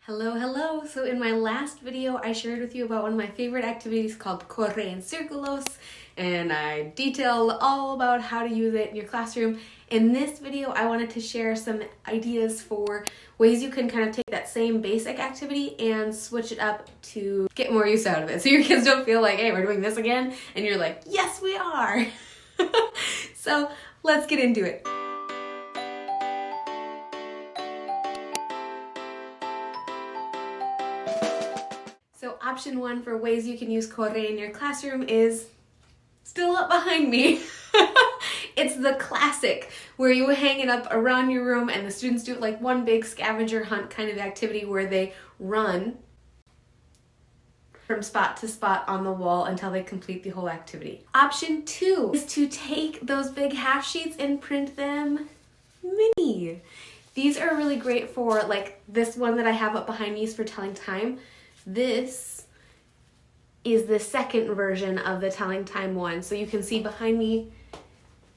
Hello, hello! So in my last video, I shared with you about one of my favorite activities called Corre and Círculos, and I detailed all about how to use it in your classroom. In this video, I wanted to share some ideas for ways you can kind of take that same basic activity and switch it up to get more use out of it. So your kids don't feel like, hey, we're doing this again, and you're like, yes, we are! So let's get into it. So option one for ways you can use Corre in your classroom is still up behind me. It's the classic where you hang it up around your room and the students do like one big scavenger hunt kind of activity where they run from spot to spot on the wall until they complete the whole activity. Option two is to take those big half sheets and print them mini. These are really great for, like, this one that I have up behind me is for telling time. This is the second version of the telling time one. So you can see behind me,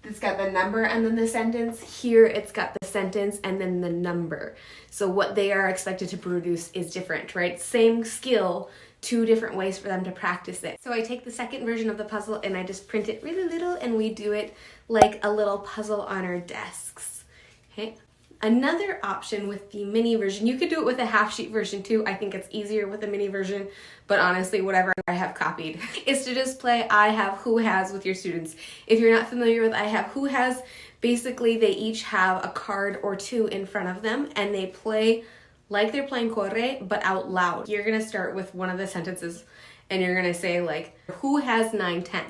it's got the number and then the sentence. Here it's got the sentence and then the number. So what they are expected to produce is different, right? Same skill, two different ways for them to practice it. So I take the second version of the puzzle and I just print it really little and we do it like a little puzzle on our desks, okay? Another option with the mini version, you could do it with a half sheet version too. I think it's easier with a mini version, but honestly, whatever I have copied, is to just play I have, who has with your students. If you're not familiar with I have, who has, basically they each have a card or two in front of them and they play like they're playing Corre, but out loud. You're gonna start with one of the sentences and you're gonna say like, who has 9, 10?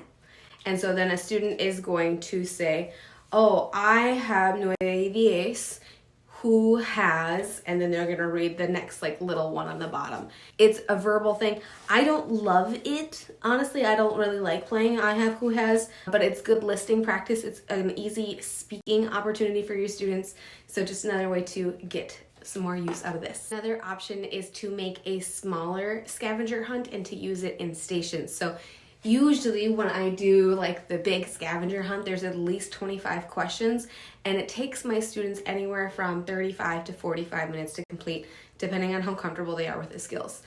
And so then a student is going to say, oh, I have 9, 10. Who has, and then they're going to read the next like little one on the bottom. It's a verbal thing. I don't love it. Honestly, I don't really like playing I have, who has, but it's good listening practice. It's an easy speaking opportunity for your students. So just another way to get some more use out of this. Another option is to make a smaller scavenger hunt and to use it in stations. So usually when I do like the big scavenger hunt, there's at least 25 questions and it takes my students anywhere from 35 to 45 minutes to complete, depending on how comfortable they are with the skills,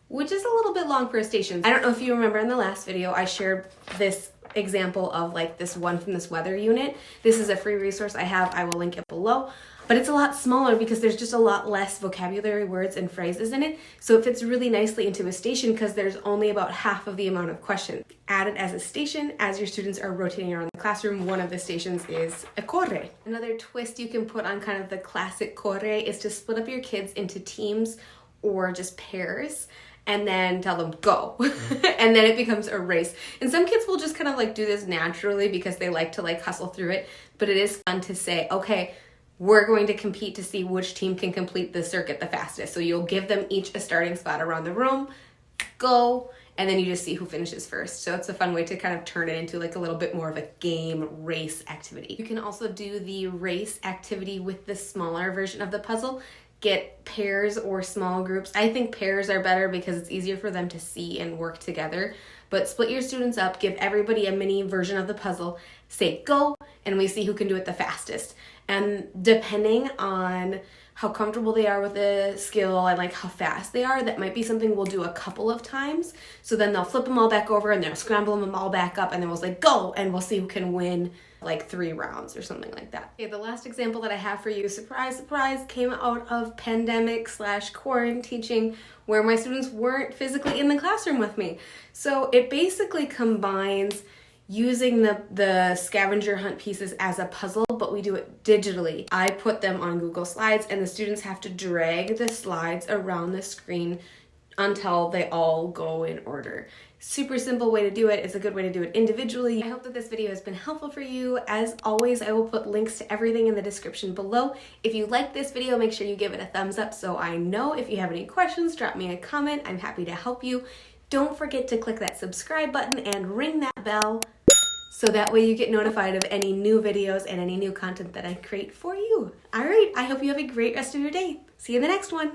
which is a little bit long for a station. I don't know if you remember in the last video, I shared this example of like this one from this weather unit. This is a free resource I have. I will link it below. But it's a lot smaller because there's just a lot less vocabulary, words, and phrases in it. So it fits really nicely into a station because there's only about half of the amount of questions. Add it as a station as your students are rotating around the classroom. One of the stations is a Corre. Another twist you can put on kind of the classic Corre is to split up your kids into teams or just pairs and then tell them go. And then it becomes a race. And some kids will just kind of like do this naturally because they like to like hustle through it. But it is fun to say, okay, we're going to compete to see which team can complete the circuit the fastest. So you'll give them each a starting spot around the room, go, and then you just see who finishes first. So it's a fun way to kind of turn it into like a little bit more of a game race activity. You can also do the race activity with the smaller version of the puzzle. Get pairs or small groups. I think pairs are better because it's easier for them to see and work together. But split your students up, give everybody a mini version of the puzzle, say go, and we see who can do it the fastest. And depending on how comfortable they are with the skill and like how fast they are, that might be something we'll do a couple of times. So then they'll flip them all back over and they'll scramble them all back up and then we'll say go, and we'll see who can win like 3 rounds or something like that. Okay, the last example that I have for you, surprise, surprise, came out of pandemic/quarantine teaching where my students weren't physically in the classroom with me. So it basically combines using the scavenger hunt pieces as a puzzle, but we do it digitally. I put them on Google Slides and the students have to drag the slides around the screen until they all go in order. Super simple way to do it. It's a good way to do it individually. I hope that this video has been helpful for you. As always, I will put links to everything in the description below. If you like this video, make sure you give it a thumbs up so I know. If you have any questions, drop me a comment. I'm happy to help you. Don't forget to click that subscribe button and ring that bell so that way you get notified of any new videos and any new content that I create for you. All right, I hope you have a great rest of your day. See you in the next one.